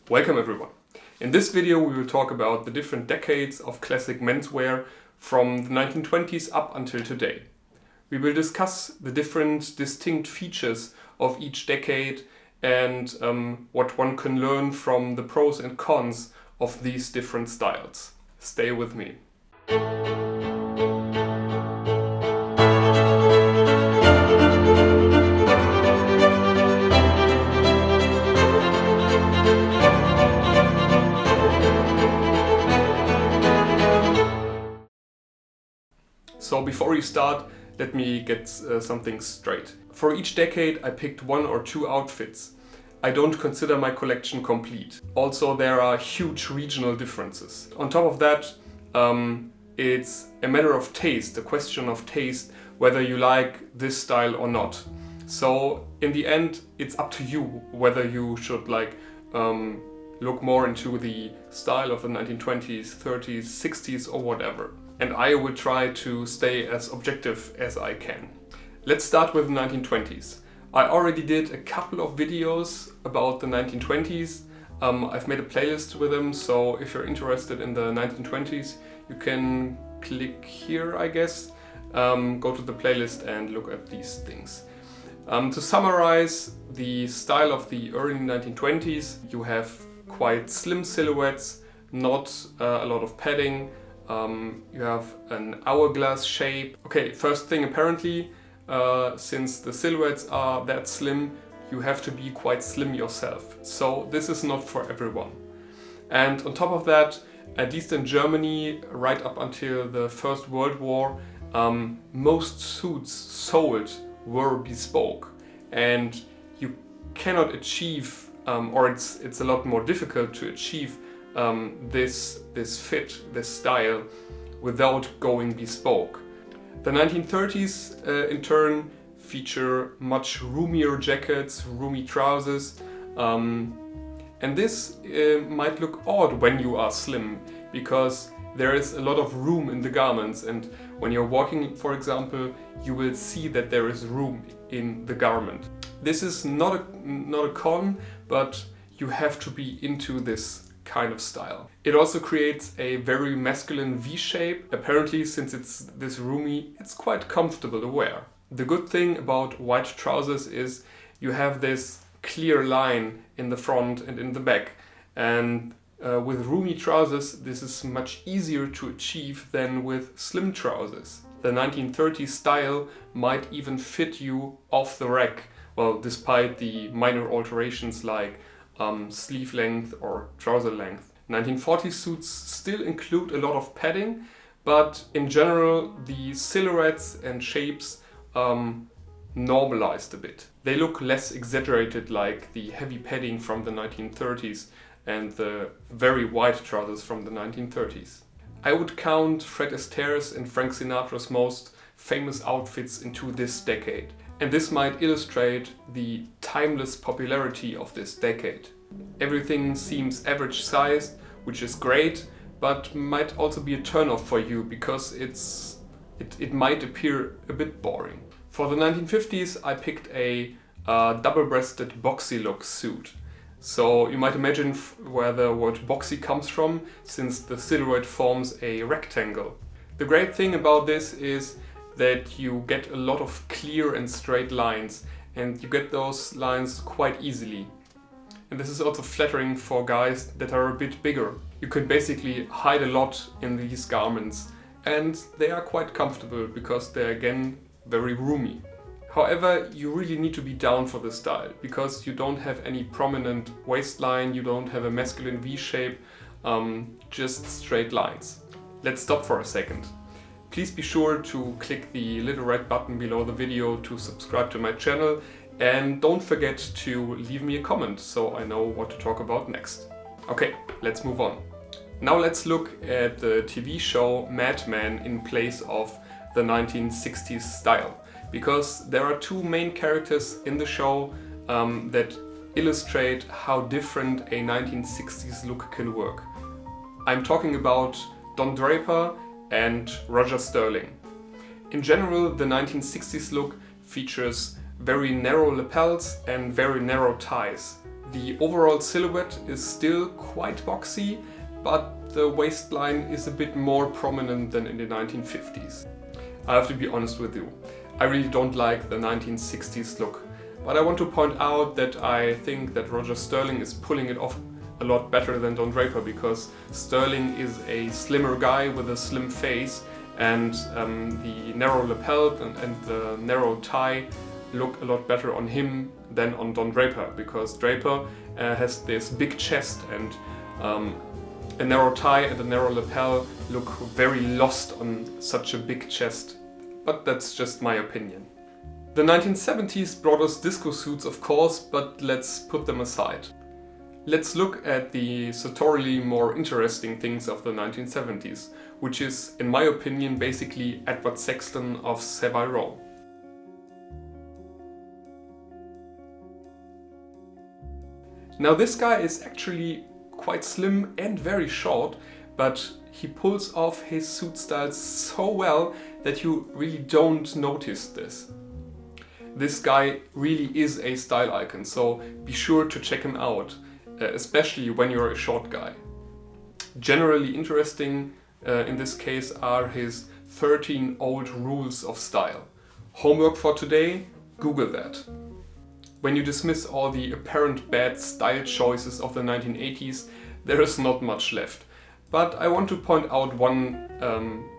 Welcome everyone. In this video we will talk about the different decades of classic menswear from the 1920s up until today. We will discuss the different distinct features of each decade and what one can learn from the pros and cons of these different styles. Stay with me. So before we start, let me get something straight. For each decade I picked one or two outfits. I don't consider my collection complete. Also, there are huge regional differences. On top of that, it's a matter of taste, a question of taste, whether you like this style or not. So in the end, it's up to you whether you should look more into the style of the 1920s, 30s, 60s or whatever. And I will try to stay as objective as I can. Let's start with the 1920s. I already did a couple of videos about the 1920s. I've made a playlist with them, so if you're interested in the 1920s, you can click here, I guess. Go to the playlist and look at these things. To summarize the style of the early 1920s, you have quite slim silhouettes, not a lot of padding. You have an hourglass shape. Okay, first thing, apparently, since the silhouettes are that slim, you have to be quite slim yourself. So this is not for everyone. And on top of that, at least in Germany, right up until the First World War, most suits sold were bespoke. And you cannot achieve, or it's a lot more difficult to achieve this fit, this style, without going bespoke. The 1930s in turn feature much roomier jackets, roomy trousers, and this might look odd when you are slim, because there is a lot of room in the garments, and when you're walking, for example, you will see that there is room in the garment. This is not a con, but you have to be into this kind of style. It also creates a very masculine V shape. Apparently, since it's this roomy, it's quite comfortable to wear. The good thing about white trousers is you have this clear line in the front and in the back. And with roomy trousers, this is much easier to achieve than with slim trousers. The 1930s style might even fit you off the rack, well, despite the minor alterations like sleeve length or trouser length. 1940s suits still include a lot of padding, but in general the silhouettes and shapes normalized a bit. They look less exaggerated like the heavy padding from the 1930s and the very wide trousers from the 1930s. I would count Fred Astaire's and Frank Sinatra's most famous outfits into this decade. And this might illustrate the timeless popularity of this decade. Everything seems average sized, which is great, but might also be a turn-off for you because it might appear a bit boring. For the 1950s, I picked a double-breasted boxy look suit. So you might imagine where the word boxy comes from, since the silhouette forms a rectangle. The great thing about this is that you get a lot of clear and straight lines, and you get those lines quite easily. And this is also flattering for guys that are a bit bigger. You can basically hide a lot in these garments, and they are quite comfortable because they're again very roomy. However, you really need to be down for this style, because you don't have any prominent waistline, you don't have a masculine V shape, just straight lines. Let's stop for a second. Please be sure to click the little red button below the video to subscribe to my channel, and don't forget to leave me a comment so I know what to talk about next. Okay, let's move on. Now let's look at the TV show Mad Men in place of the 1960s style, because there are two main characters in the show that illustrate how different a 1960s look can work. I'm talking about Don Draper and Roger Sterling. In general, the 1960s look features very narrow lapels and very narrow ties. The overall silhouette is still quite boxy, but the waistline is a bit more prominent than in the 1950s. I have to be honest with you, I really don't like the 1960s look, but I want to point out that I think that Roger Sterling is pulling it off a lot better than Don Draper, because Sterling is a slimmer guy with a slim face, and the narrow lapel and the narrow tie look a lot better on him than on Don Draper, because Draper has this big chest, and a narrow tie and a narrow lapel look very lost on such a big chest. But that's just my opinion. The 1970s brought us disco suits, of course, but let's put them aside. Let's look at the sartorially more interesting things of the 1970s, which is, in my opinion, basically Edward Sexton of Savile Row. Now this guy is actually quite slim and very short, but he pulls off his suit styles so well that you really don't notice this. This guy really is a style icon, so be sure to check him out, especially when you're a short guy. Generally interesting in this case are his 13 old rules of style. Homework for today, Google that. When you dismiss all the apparent bad style choices of the 1980s, there is not much left. But I want to point out one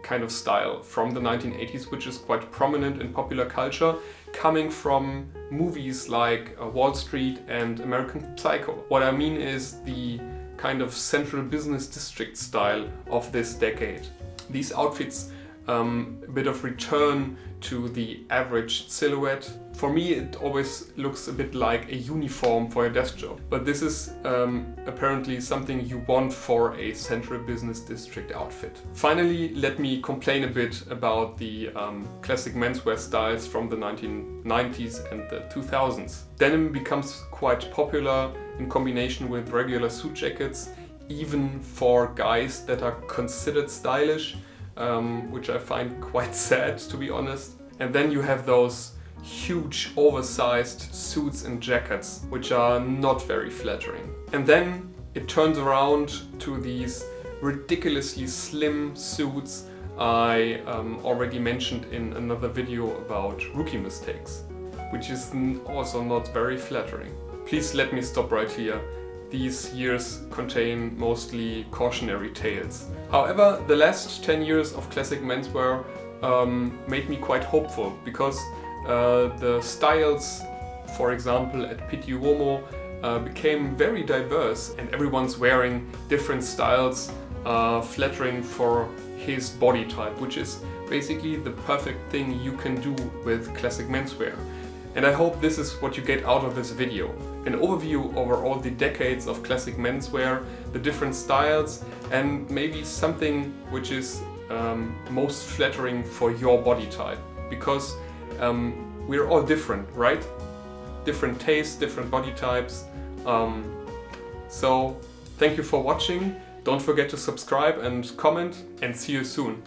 kind of style from the 1980s which is quite prominent in popular culture, coming from movies like Wall Street and American Psycho. What I mean is the kind of central business district style of this decade. These outfits, a bit of return to the average silhouette. For me it always looks a bit like a uniform for a desk job, but this is apparently something you want for a central business district outfit. Finally, let me complain a bit about the classic menswear styles from the 1990s and the 2000s. Denim becomes quite popular in combination with regular suit jackets, even for guys that are considered stylish, which I find quite sad, to be honest. And then you have those huge oversized suits and jackets, which are not very flattering. And then it turns around to these ridiculously slim suits I already mentioned in another video about rookie mistakes, which is also not very flattering. Please let me stop right here. These years contain mostly cautionary tales. However, the last 10 years of classic menswear made me quite hopeful, because the styles, for example, at Pitti Uomo became very diverse, and everyone's wearing different styles flattering for his body type, which is basically the perfect thing you can do with classic menswear. And I hope this is what you get out of this video. An overview over all the decades of classic menswear, the different styles, and maybe something which is most flattering for your body type. Because we're all different, right? Different tastes, different body types. So thank you for watching. Don't forget to subscribe and comment, and see you soon.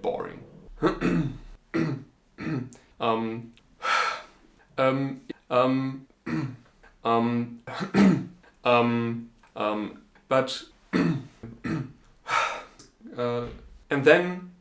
Boring. But and then